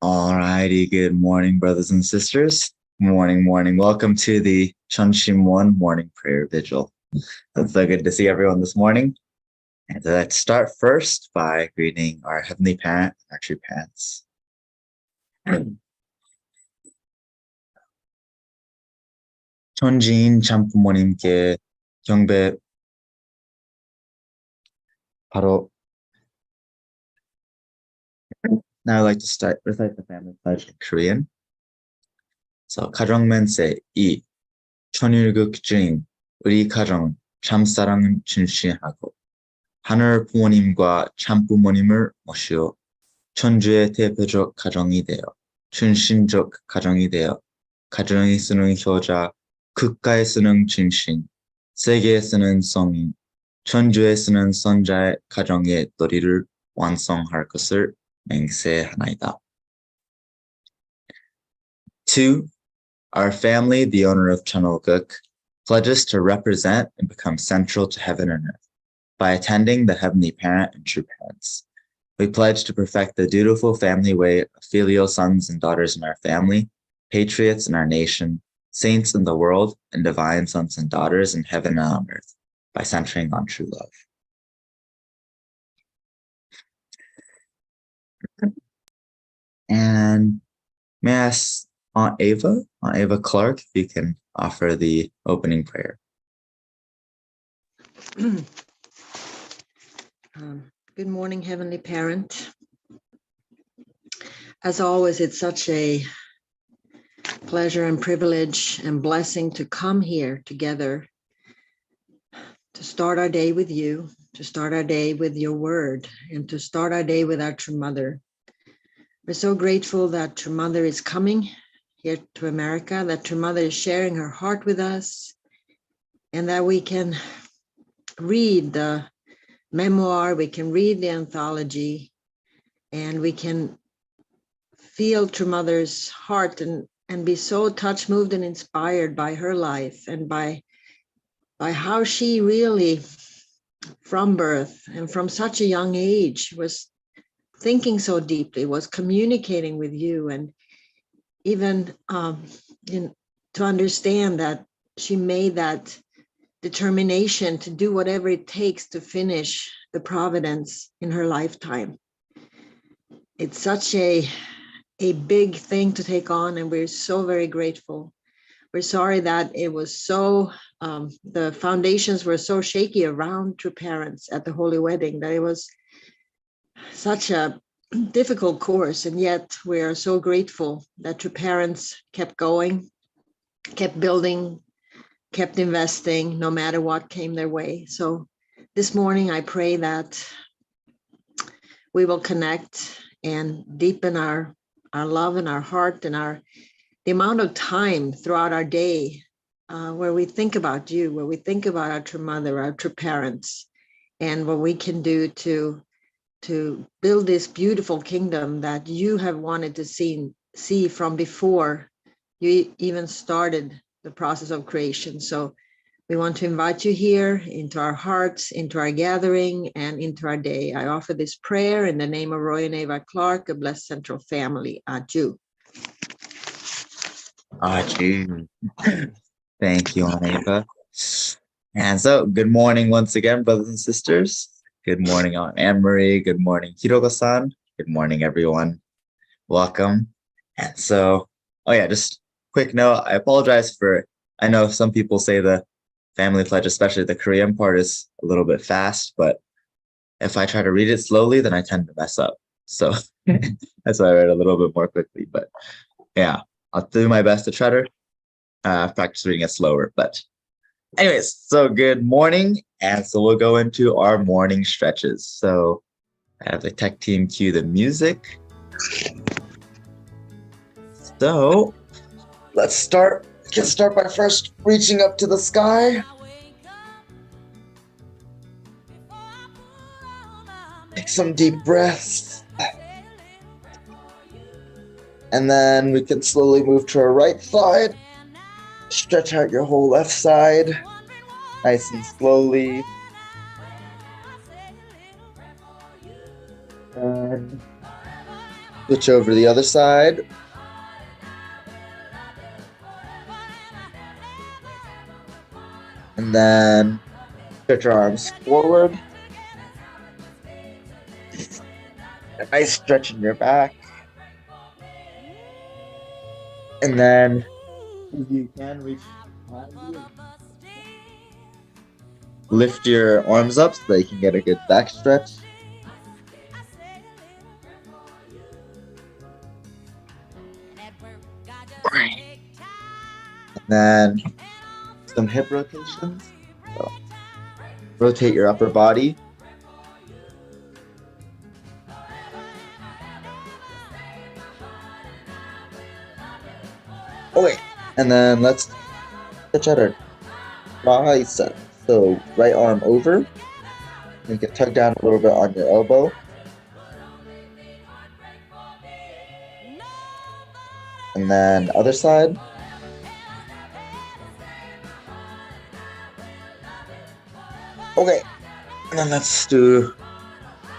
Alrighty, good morning, brothers and sisters. Morning, morning. Welcome to the Chunshim morning prayer vigil. It's so good to see everyone this morning. And let's start first by greeting our Heavenly Parent, our true parents. 천지인 참부모님께 경배 바로. Now I'd like to recite the family pledge in Korean. So 가정면세 이 천일국 주인 우리 가정 참사랑은 진실하고 하늘 부모님과 참부모님을 모시어 천주의 대표적 가정이 되어 진신적 가정이 되어 가정에 쓰는 효자, 국가에 쓰는 진신, 세계에 쓰는 성인, 천주에 쓰는 선자의 가정의 도리를 완성할 것을 맹세하나이다. 2. Our family, the owner of Chanolguk, pledges to represent and become central to heaven and earth by attending the Heavenly Parent and True Parents. We pledge to perfect the dutiful family way of filial sons and daughters in our family, patriots in our nation, saints in the world, and divine sons and daughters in heaven and on earth by centering on true love. And may I ask Aunt Ava Clark, if you can offer the opening prayer. Good morning, Heavenly Parent. As always, it's such a pleasure and privilege and blessing to come here together to start our day with you, to start our day with your word, and to start our day with our True Mother. We're so grateful that True Mother is coming here to America, that True Mother is sharing her heart with us, and that we can read the memoir, we can read the anthology, and we can feel True Mother's heart and be so touched, moved, and inspired by her life and by how she really, from birth and from such a young age, was thinking so deeply, was communicating with you, and even to understand that she made that determination to do whatever it takes to finish the providence in her lifetime. It's such a big thing to take on, and we're so very grateful. We're sorry that it was so, the foundations were so shaky around True Parents at the Holy Wedding, that it was such a difficult course, and yet we are so grateful that True Parents kept going, kept building, kept investing, no matter what came their way. So this morning, I pray that we will connect and deepen our love and our heart and the amount of time throughout our day where we think about you, where we think about our True Mother, our True Parents, and what we can do to build this beautiful kingdom that you have wanted to see from before you even started the process of creation. So we want to invite you here into our hearts, into our gathering, and into our day. I offer this prayer in the name of Roy and Ava Clark, a blessed central family. Adieu. Adieu. Thank you, Aunt Ava. And so, good morning once again, brothers and sisters. Good morning, Aunt Anne-Marie. Good morning, Hirogo-san. Good morning, everyone. Welcome. And so, just quick note, I apologize I know some people say the family pledge, especially the Korean part, is a little bit fast, but if I try to read it slowly, then I tend to mess up. So that's why I read a little bit more quickly. But yeah, I'll do my best to try to practice reading it slower. But anyways, so good morning. And so we'll go into our morning stretches. So I have the tech team cue the music. So let's start. We can start by first reaching up to the sky. Take some deep breaths. And then we can slowly move to our right side. Stretch out your whole left side. Nice and slowly. And Switch over to the other side. And then stretch your arms forward. A nice stretch in your back. And then if you can reach behind you, lift your arms up so that you can get a good back stretch. And then some hip rotations. So rotate your upper body. Okay, and then let's stretch out our tricep. So right arm over. You can tug down a little bit on your elbow. And then other side. Okay, and then let's do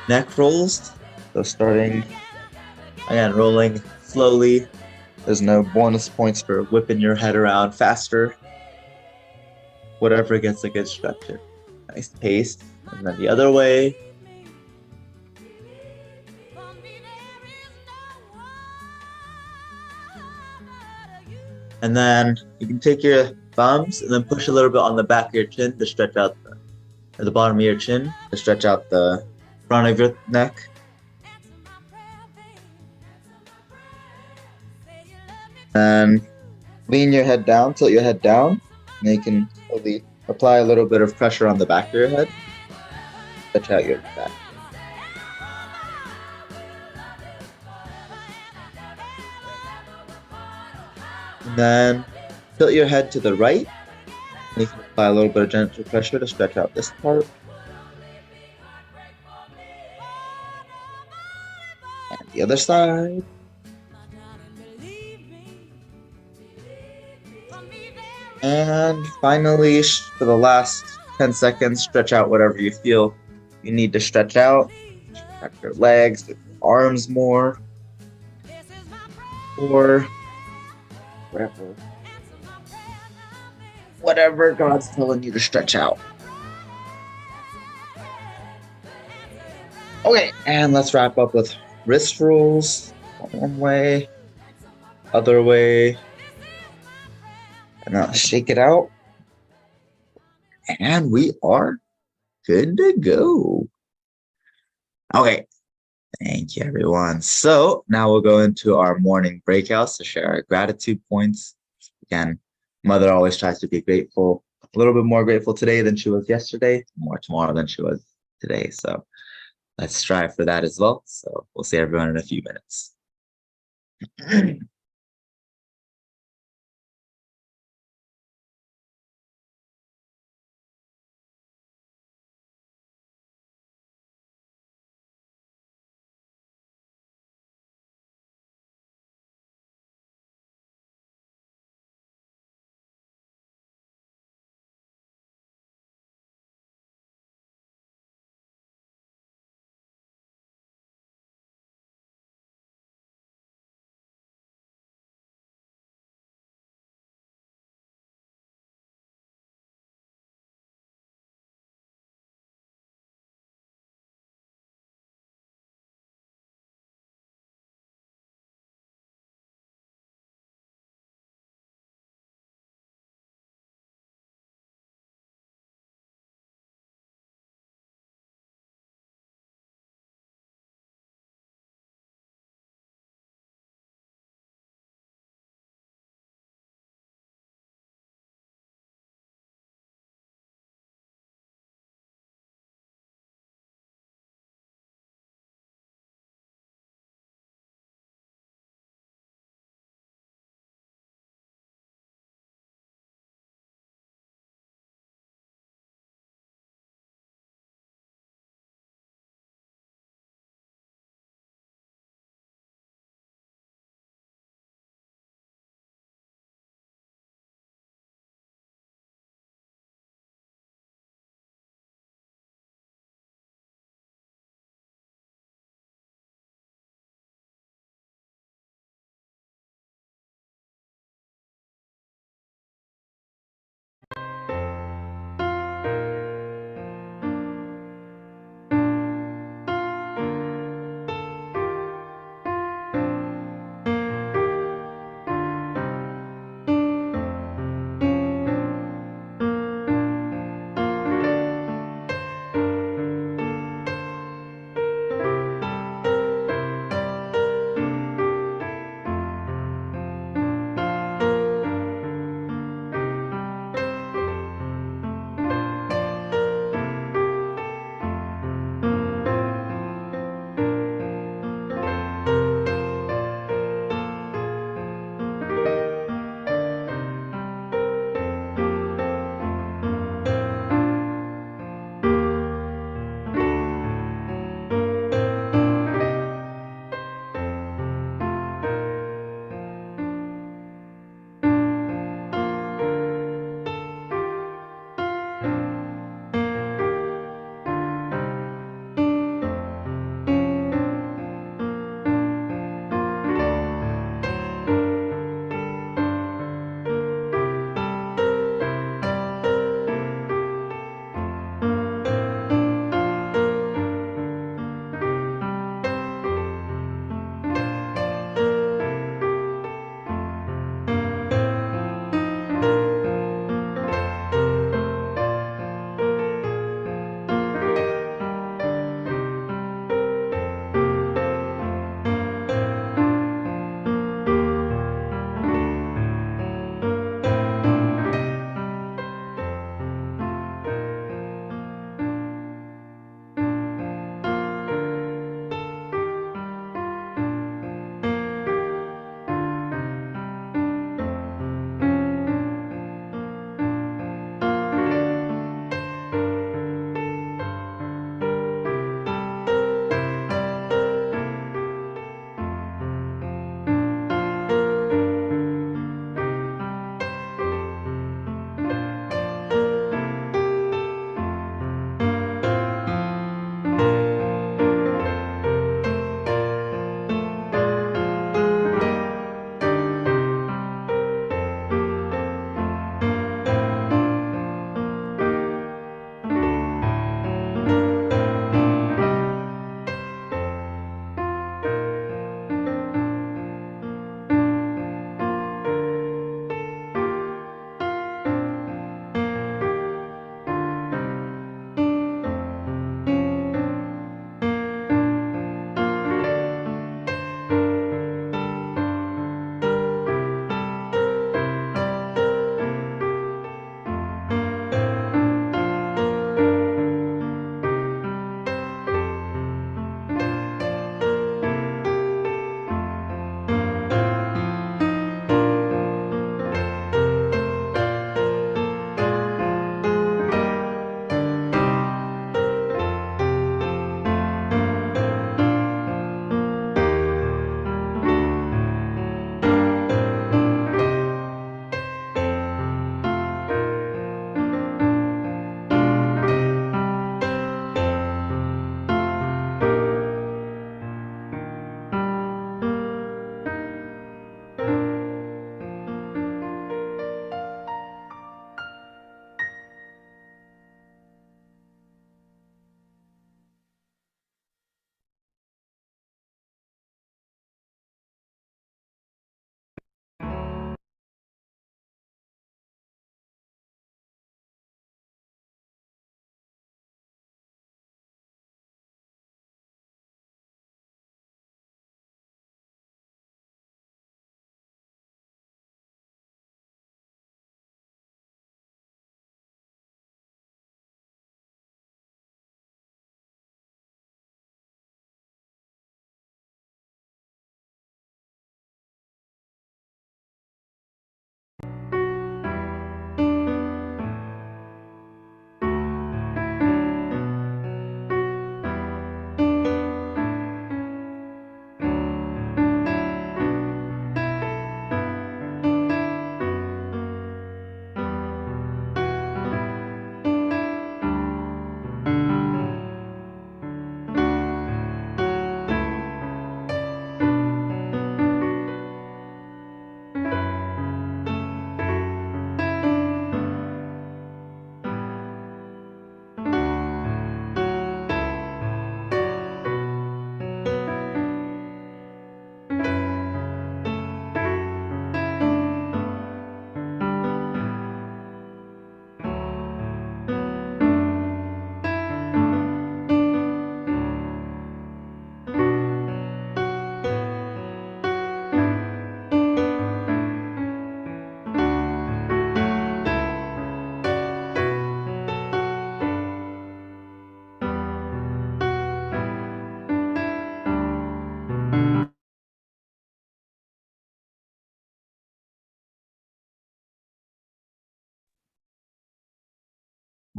neck rolls. So starting, again, rolling slowly. There's no bonus points for whipping your head around faster. Whatever gets a good structure. Nice pace. And then the other way. And then you can take your thumbs and then push a little bit on the back of your chin to stretch out the bottom of your chin to stretch out the front of your neck. And lean your head down, tilt your head down, and you can slowly apply a little bit of pressure on the back of your head. Stretch out your back. And then tilt your head to the right. And you can apply a little bit of gentle pressure to stretch out this part. And the other side. And finally, for the last 10 seconds, stretch out whatever you feel you need to stretch out. Stretch your legs, your arms more, or whatever God's telling you to stretch out. Okay, and let's wrap up with wrist rolls. One way, other way. And now shake it out. And we are good to go. Okay, thank you, everyone. So now we'll go into our morning breakouts to share our gratitude points. Again, Mother always tries to be grateful, a little bit more grateful today than she was yesterday, more tomorrow than she was today. So let's strive for that as well. So we'll see everyone in a few minutes.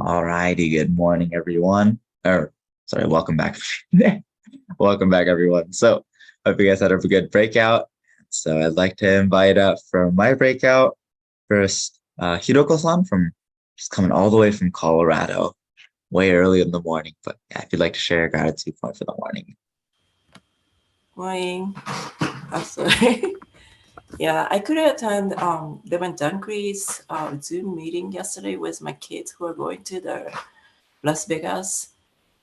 All righty. Good morning, everyone. Or sorry, welcome back. Welcome back, everyone. So hope you guys had a good breakout. So I'd like to invite up from my breakout first, Hiroko-san from just coming all the way from Colorado, way early in the morning. But yeah, if you'd like to share a gratitude point for the morning. Morning. Sorry. Yeah, I could attend Devin Dunkley's Zoom meeting yesterday with my kids who are going to the Las Vegas.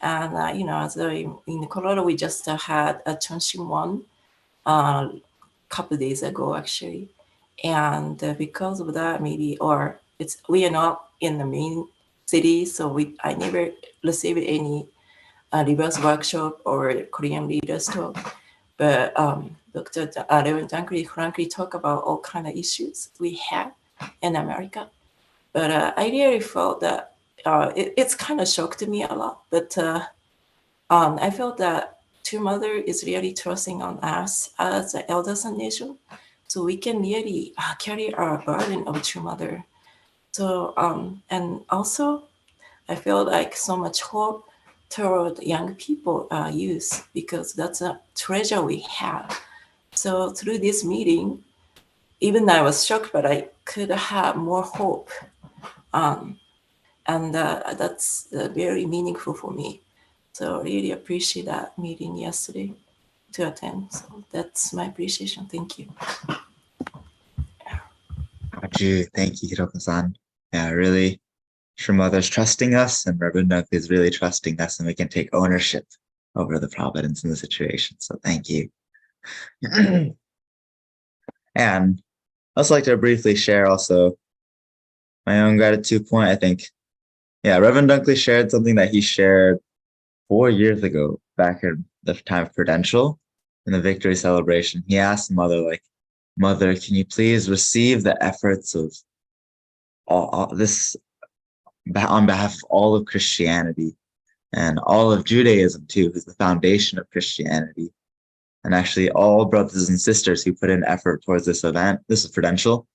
And, as in Colorado, we just had a Chonshin one a couple of days ago, actually. And because of that, maybe, or we are not in the main city, so I never received any reverse workshop or Korean leaders talk. But Dr. Levin Dunkley frankly talk about all kind of issues we have in America. But I really felt that it's kind of shocked me a lot. But I felt that True Mother is really trusting on us as the elders and nation, so we can really carry our burden of True Mother. So and also I feel like so much hope toward young people, youth, because that's a treasure we have. So through this meeting, even I was shocked, but I could have more hope. And that's very meaningful for me. So I really appreciate that meeting yesterday to attend. So that's my appreciation. Thank you. Got you. Thank you, Hiroko-san. Yeah, really. True Mother's trusting us, and Reverend Duck is really trusting us, and we can take ownership over the providence in the situation. So thank you. And I'd also like to briefly share also my own gratitude point. I think, yeah, Reverend Dunkley shared something that he shared 4 years ago, back in the time of Prudential, in the victory celebration. He asked Mother, like, Mother, can you please receive the efforts of all this on behalf of all of Christianity and all of Judaism too, who's the foundation of Christianity. And actually all brothers and sisters who put in effort towards this event. This is Prudential,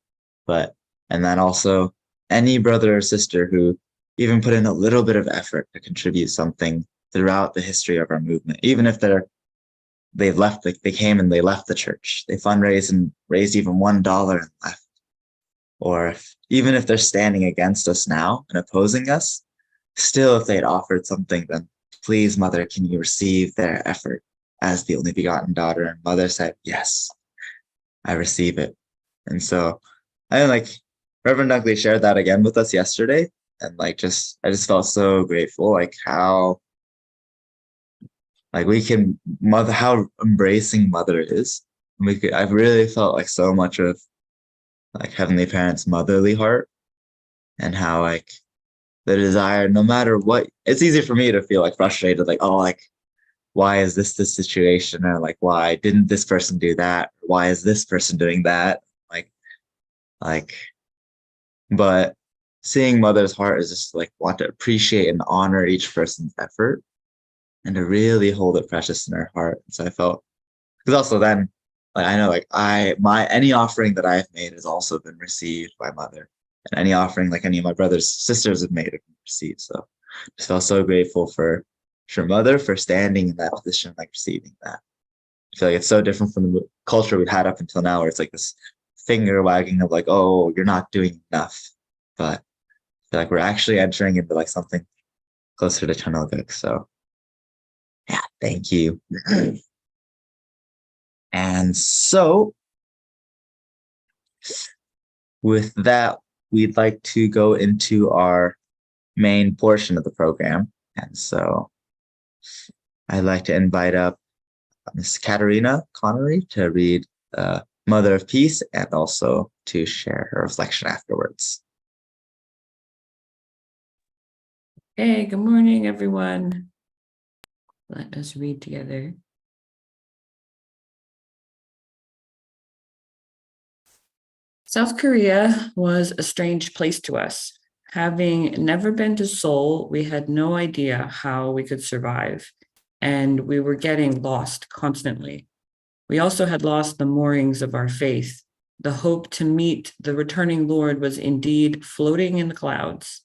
and then also any brother or sister who even put in a little bit of effort to contribute something throughout the history of our movement, even if they've left, like they came and they left the church, they fundraised and raised even $1 and left. Or even if they're standing against us now and opposing us, still, if they'd offered something, then please, Mother, can you receive their effort as the only begotten daughter? And Mother said, yes, I receive it. And so Reverend Dunkley shared that again with us yesterday. And I just felt so grateful, like how how embracing Mother is. I've really felt like so much of like Heavenly Parent's motherly heart, and how like the desire, no matter what, it's easy for me to feel like frustrated, like, oh, like, why is this the situation? Or like, why didn't this person do that? Why is this person doing that? But seeing Mother's heart is just like want to appreciate and honor each person's effort and to really hold it precious in her heart. And so I felt, because also then, like, I know, like any offering that I've made has also been received by Mother, and any offering like any of my brothers, sisters have made have been received. So just felt so grateful for Mother for standing in that position, like receiving that. I feel like it's so different from the culture we've had up until now, where it's like this finger wagging of like, oh, you're not doing enough. But I feel like we're actually entering into like something closer to Chanoguk. So yeah, thank you. And so with that, we'd like to go into our main portion of the program. And so I'd like to invite up Ms. Katerina Connery to read Mother of Peace and also to share her reflection afterwards. Hey, good morning, everyone. Let us read together. South Korea was a strange place to us. Having never been to Seoul, we had no idea how we could survive, and we were getting lost constantly. We also had lost the moorings of our faith. The hope to meet the returning Lord was indeed floating in the clouds.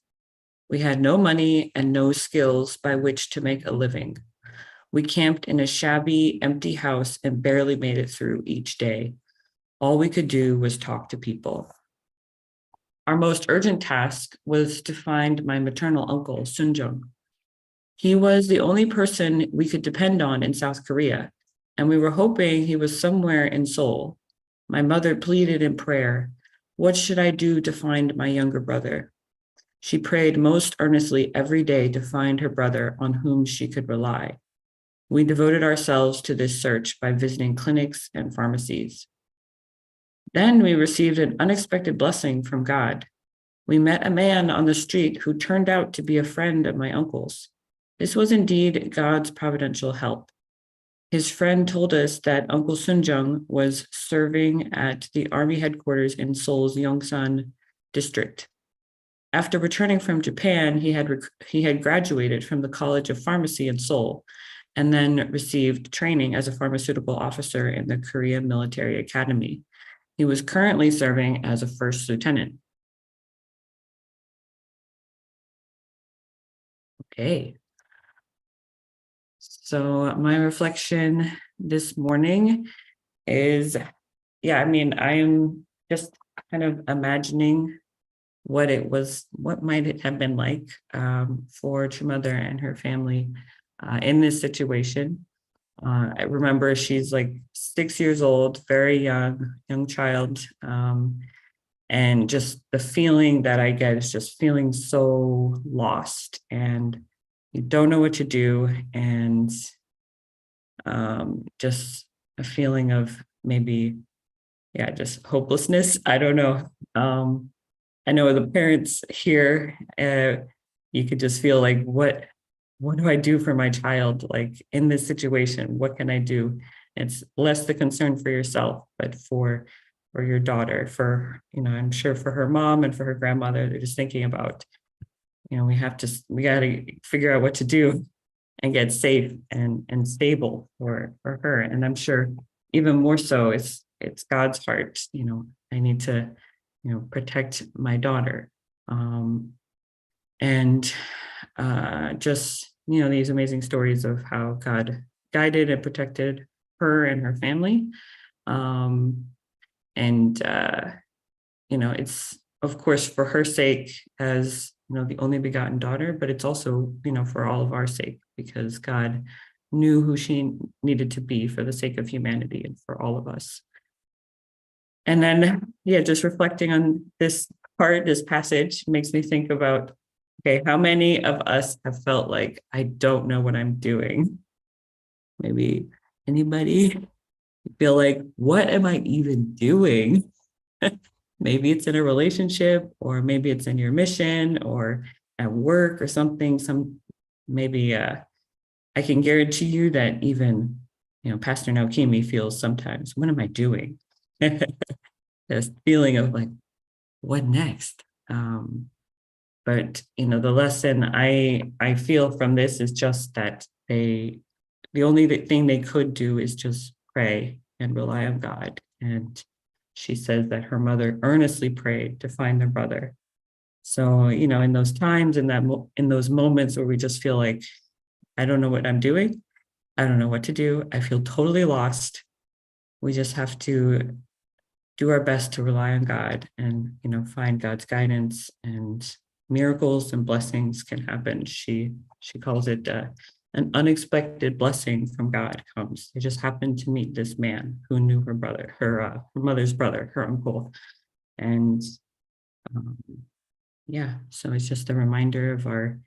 We had no money and no skills by which to make a living. We camped in a shabby, empty house and barely made it through each day. All we could do was talk to people. Our most urgent task was to find my maternal uncle, Sunjung. He was the only person we could depend on in South Korea, and we were hoping he was somewhere in Seoul. My mother pleaded in prayer, "What should I do to find my younger brother?" She prayed most earnestly every day to find her brother on whom she could rely. We devoted ourselves to this search by visiting clinics and pharmacies. Then we received an unexpected blessing from God. We met a man on the street who turned out to be a friend of my uncle's. This was indeed God's providential help. His friend told us that Uncle Sunjung was serving at the army headquarters in Seoul's Yongsan district. After returning from Japan, he had graduated from the College of Pharmacy in Seoul and then received training as a pharmaceutical officer in the Korean Military Academy. He was currently serving as a first lieutenant. Okay. So my reflection this morning is, I'm just kind of imagining what might it have been like for Chimother and her family in this situation. I remember she's like 6 years old, very young child. And just the feeling that I get is just feeling so lost and you don't know what to do. And just a feeling of maybe, just hopelessness. I don't know. I know the parents here, you could just feel like, what do I do for my child? Like in this situation, what can I do? It's less the concern for yourself, but for your daughter, I'm sure for her mom and for her grandmother, they're just thinking about, we got to figure out what to do and get safe and stable for her. And I'm sure even more so, it's God's heart, I need to, protect my daughter. And just, these amazing stories of how God guided and protected her and her family. It's of course for her sake as, the only begotten daughter, but it's also, for all of our sake, because God knew who she needed to be for the sake of humanity and for all of us. And then, just reflecting on this passage makes me think about, okay, how many of us have felt like, I don't know what I'm doing? Maybe anybody feel like, what am I even doing? Maybe it's in a relationship, or maybe it's in your mission or at work or something. Maybe I can guarantee you that even, Pastor Naokimi feels sometimes, what am I doing? This feeling of like, what next? But the lesson I feel from this is just that the only thing they could do is just pray and rely on God. And she says that her mother earnestly prayed to find their brother. So, in those times, in those moments where we just feel like, I don't know what I'm doing, I don't know what to do, I feel totally lost, we just have to do our best to rely on God and, find God's guidance, and miracles and blessings can happen. She calls it an unexpected blessing from God comes. It just happened to meet this man who knew her brother, her mother's brother, her uncle. And so it's just a reminder of our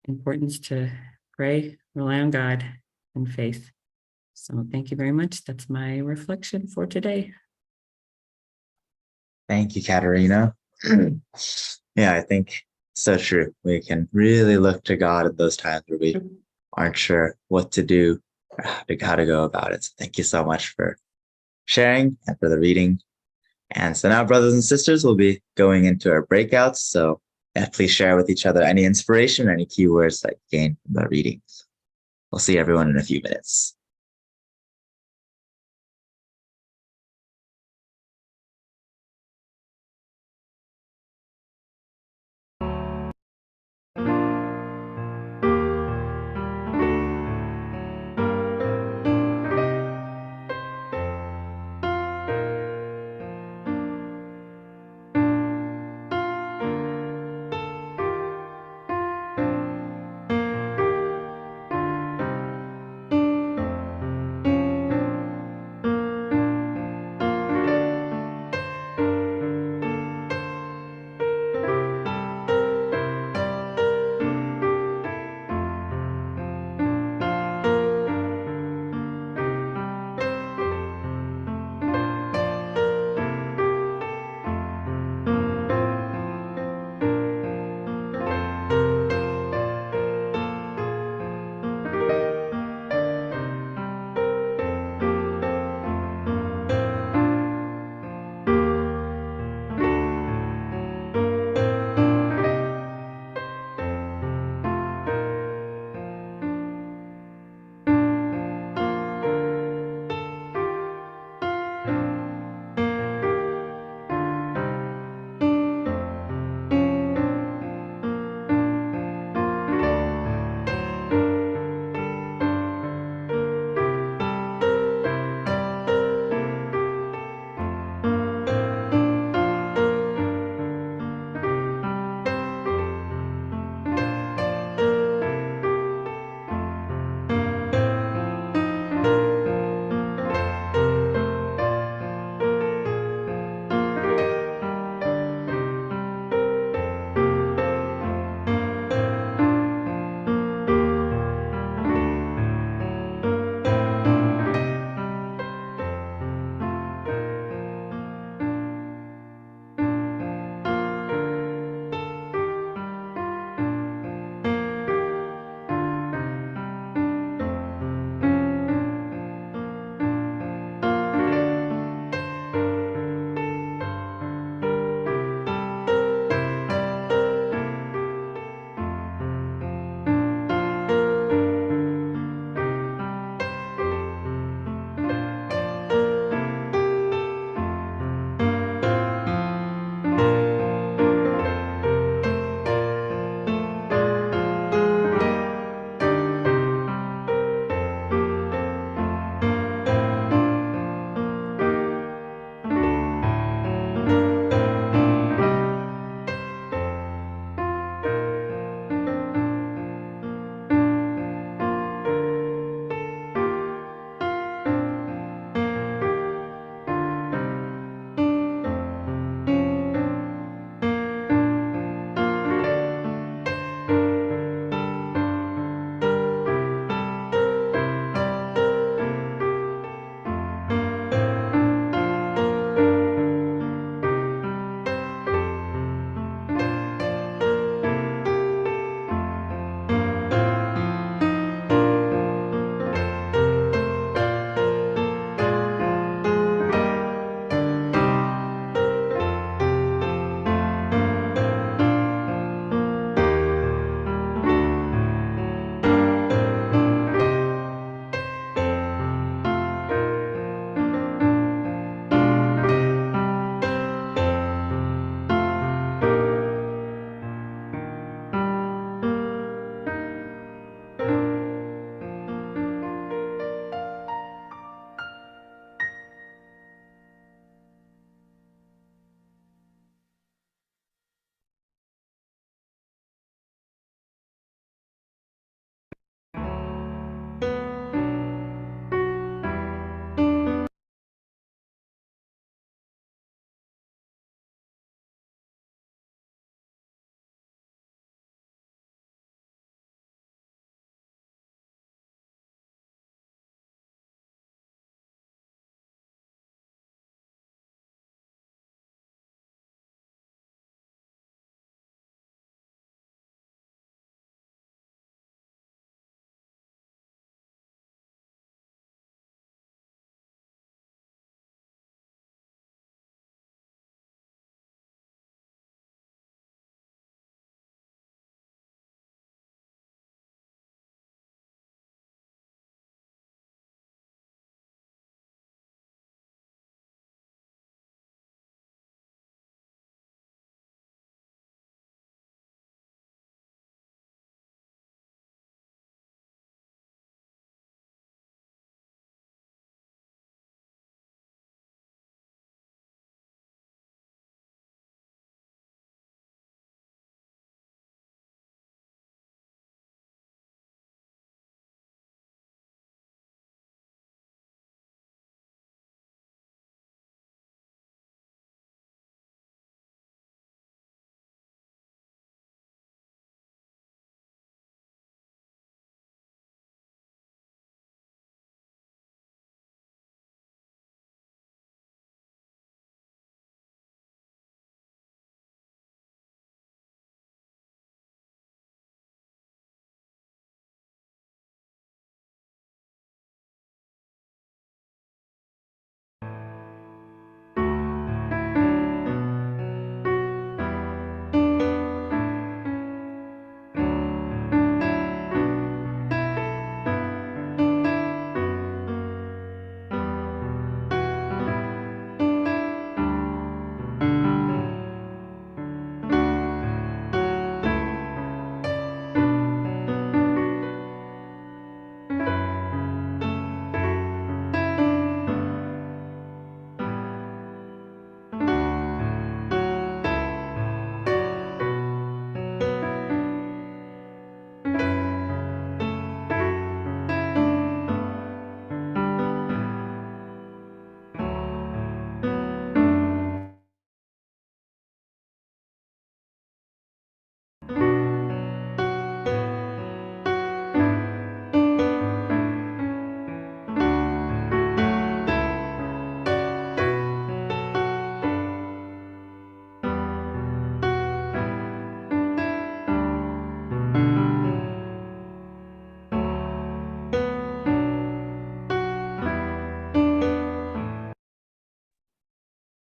importance to pray, rely on God, and faith. So thank you very much. That's my reflection for today. Thank you, Katerina. Yeah, I think so true. We can really look to God at those times where we aren't sure what to do or how to go about it. So thank you so much for sharing and for the reading. And so now, brothers and sisters, we'll be going into our breakouts. So please share with each other any inspiration, any keywords that you gained from the readings. We'll see everyone in a few minutes.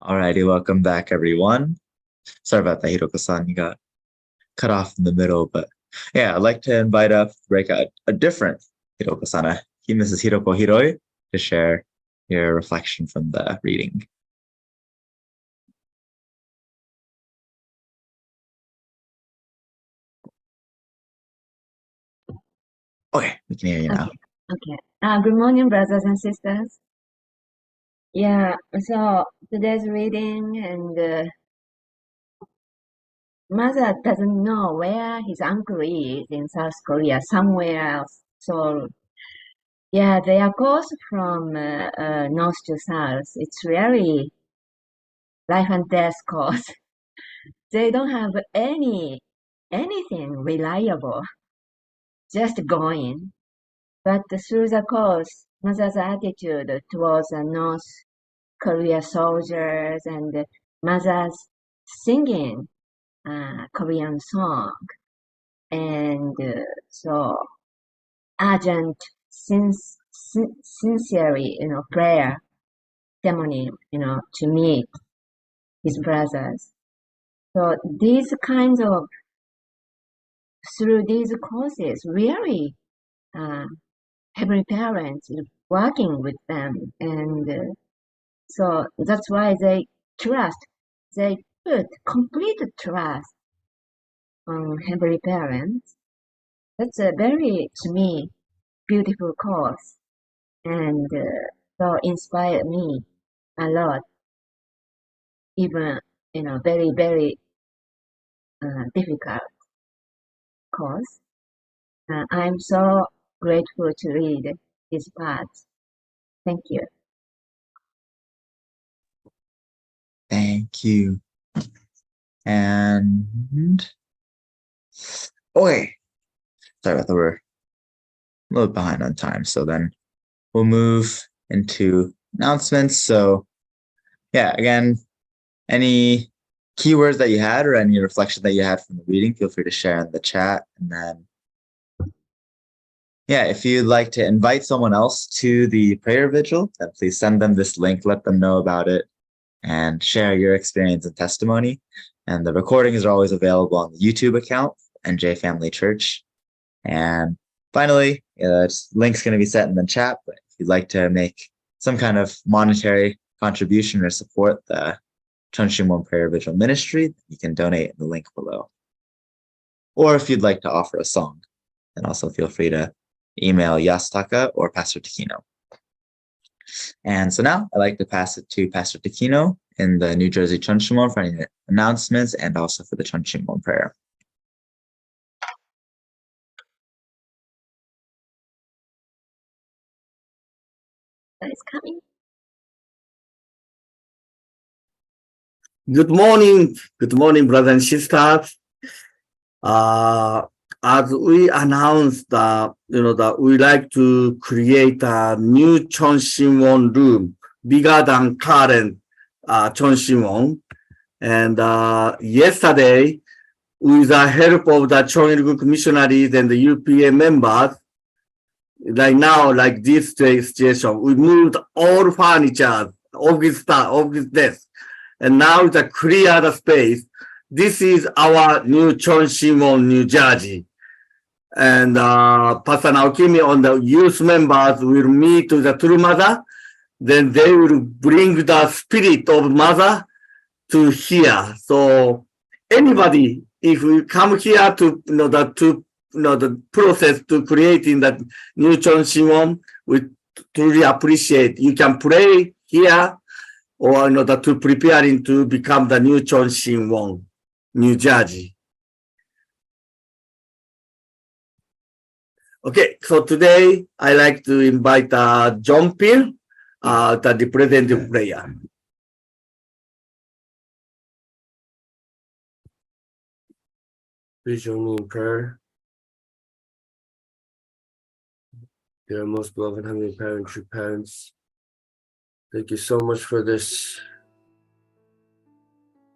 Alrighty, welcome back, everyone. Sorry about that, Hiroko-san. You got cut off in the middle, but yeah, I'd like to invite up breakout a different Hiroko-san, Mrs. Hiroko Hiroi, to share your reflection from the reading. Okay, we can hear you now. Okay. Good morning, brothers and sisters. Yeah, so today's reading, and mother doesn't know where his uncle is in South Korea, somewhere else. So, yeah, their course from north to south, it's really life and death course. They don't have anything reliable, just going. But through the course, mother's attitude towards the North Korea soldiers and mothers singing Korean song, and so urgent, sincerely, prayer, testimony, to meet his brothers. So these kinds of, through these courses, really, Heavenly Parents is working with them, and so that's why they put complete trust on Heavenly Parents. That's a very, to me, beautiful course, and so inspired me a lot, even, very, very difficult course. I'm so grateful to read this part. Thank you. Thank you. And okay, sorry about that. We're a little behind on time, so then we'll move into announcements. So yeah, again, any keywords that you had or any reflection that you had from the reading, feel free to share in the chat. And then, yeah, if you'd like to invite someone else to the prayer vigil, then please send them this link, let them know about it, and share your experience and testimony. And the recordings are always available on the YouTube account, NJ Family Church. And finally, link's going to be set in the chat, but if you'd like to make some kind of monetary contribution or support the Chunshimon Prayer Vigil Ministry, you can donate in the link below. Or if you'd like to offer a song, then also feel free to email Yasutaka or Pastor Takino. And so now I'd like to pass it to Pastor Takino in the New Jersey Chunshimon for any announcements and also for the Chunshimon prayer. That is coming. Good morning, brothers and sisters. As we announced that, that we like to create a new Chunshimon room, bigger than current Chunshimon. And yesterday, with the help of the Chonilguk missionaries and the UPA members, right now, like this situation, we moved all furniture of this desk. And now it's a clear space. This is our new Chunshimon, New Jersey. And Pastor Naokimi and the youth members will meet with the true mother. Then they will bring the spirit of mother to here. So anybody, if we come here to the process to creating that new Chunshimon, we truly appreciate. You can pray here, or to preparing to become the new Chunshimon, New Jersey. Okay, so today I like to invite John Peel, the representative prayer. Please join me in prayer. Dear most beloved Heavenly Parent, true parents, thank you so much for this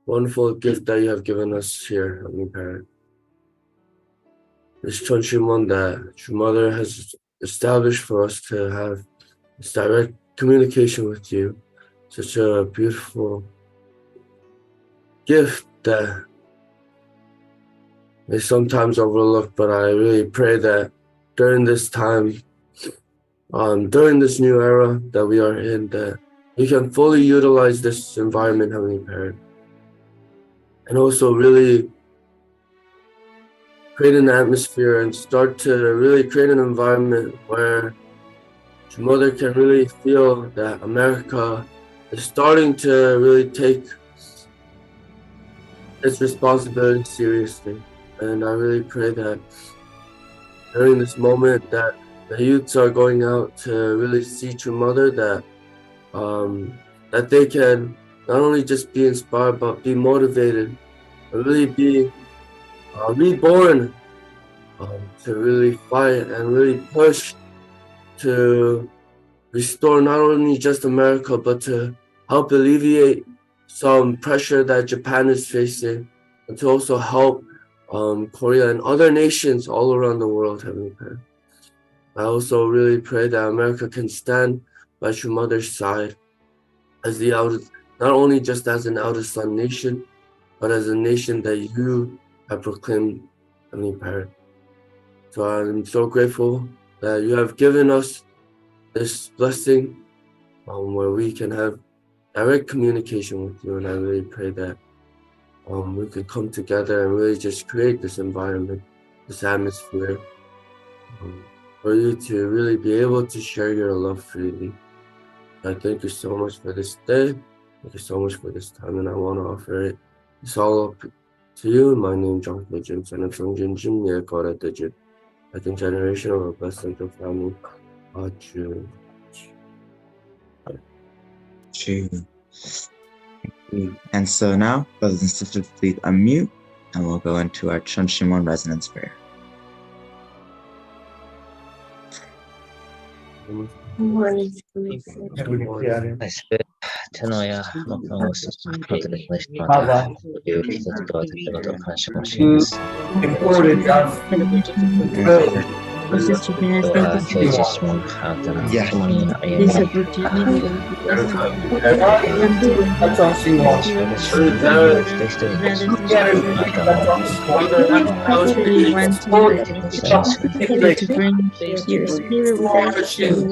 wonderful gift that you have given us here, Heavenly Parent. This Chunshimon that your mother has established for us to have this direct communication with you. Such a beautiful gift that is sometimes overlooked, but I really pray that during this time, during this new era that we are in, that we can fully utilize this environment, Heavenly Parent, and also really create an atmosphere and start to really create an environment where your mother can really feel that America is starting to really take its responsibility seriously. And I really pray that during this moment that the youths are going out to really see True Mother, that that they can not only just be inspired, but be motivated, and really be reborn to really fight and really push to restore not only just America, but to help alleviate some pressure that Japan is facing, and to also help Korea and other nations all around the world, Heavenly Parent. I also really pray that America can stand by True Mother's side as the not only just as an elder son nation, but as a nation that you have proclaimed, Heavenly Parent. So I'm so grateful that you have given us this blessing where we can have direct communication with you, and I really pray that we could come together and really just create this environment, this atmosphere, for you to really be able to share your love freely. I thank you so much for this day. Thank you so much for this time, and I want to offer it. It's all up to you. My name is John Jim, son of Song Jin Jim, near God at the Jim. I think generation of a blessing to family. True. And so now, brothers and sisters, please unmute, and we'll go into our Chun Shimon resonance prayer. This opportunity to bring your spirit with us divine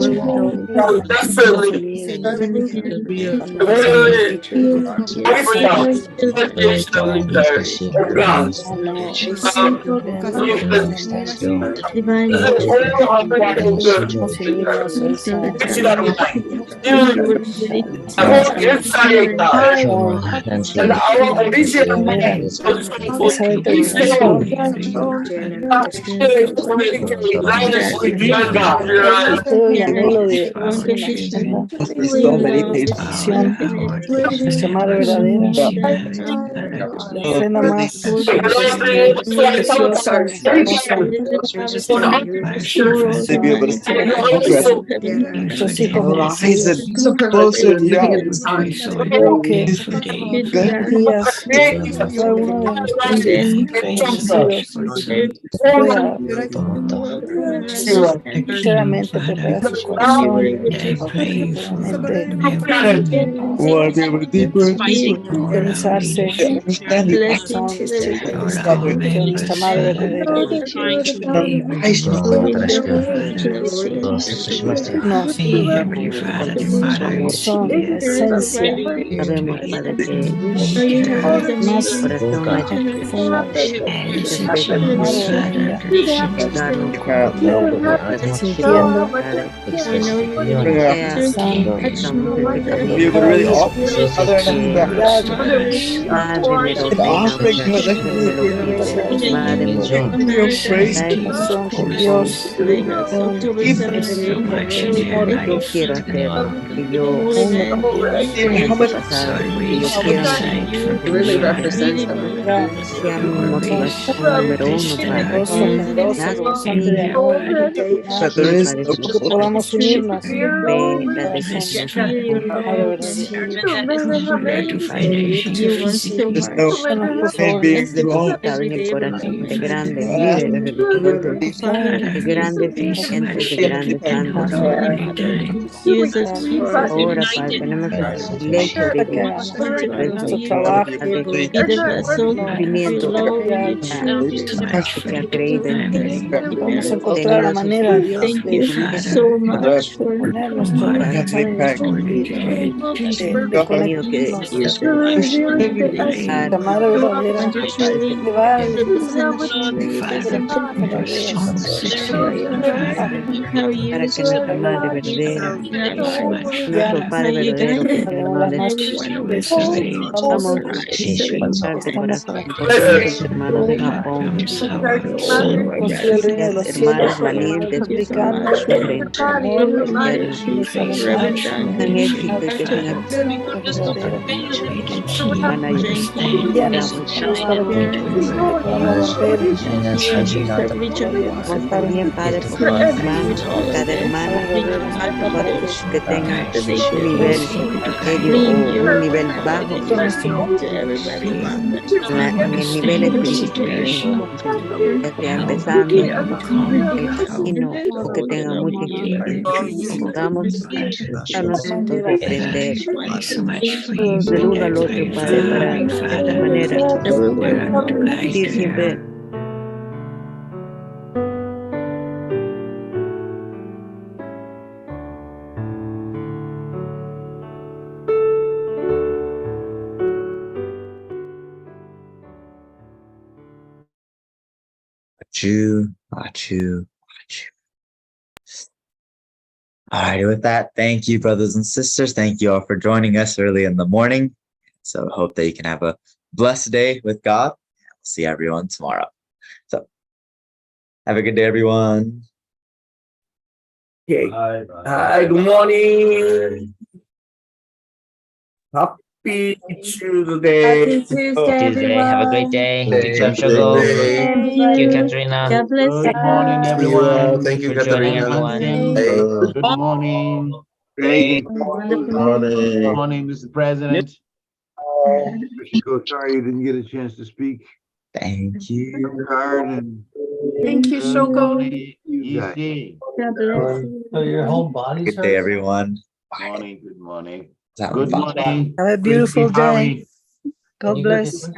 So many pages. Nuestra Madre verdadera, la ofrenda más preciosa, hermosa, To be able to see nuestros hijos rise and closer to you. Espero que días, cada uno de nuestros pueda sinceramente preparar su corazón, pensarse de nuestra Madre verdadera. Son la esencia más profunda sintiendo, pensando, con Dios, really represents them. que podamos unirnos de grandes dirigentes, de grandes santos. Use us for Ahora, Padre, tenemos el privilegio de be the vessel of sufrimiento love, que ha creído en ti. vamos a encontrar la manera, Dios, thank you so much for Padre, he tenido que la madre verdadera, llevar el para que nuestra madre verdadera, nuestro Padre verdadero, que es vamos a estar de corazón por todos los hermanos de Japón, las hermanas valientes, tan éxito y que tengan vamos también, Padre, por los hermanos, cada hermana, que tengan un nivel medio o un nivel bajo, en el nivel espiritual, ya sea empezando el camino o que tengan mucha experiencia, vamos a nosotros aprender todos del uno al otro, Padre, para de esta manera ir siempre. Achu, achu, achu. All right, with that, thank you, brothers and sisters. Thank you all for joining us early in the morning. So hope that you can have a blessed day with God. We'll see everyone tomorrow. So have a good day, everyone. Okay. Hi, good morning. Happy Tuesday. Tuesday. Have a great day. Good job, Good Shogo. day. Thank you, Katrina. God bless Good morning, everyone. Thank you, For joining, Katarina. everyone. Good morning. Great. Good morning. Good morning, Mr. President. Sorry you didn't get a chance to speak. Thank you. Card and Thank you, Good Shoko. morning, EC. God bless you. So your whole body's Good day, everyone. Morning, good morning. Have Good fun. morning. Have a beautiful day. Harry. God bless.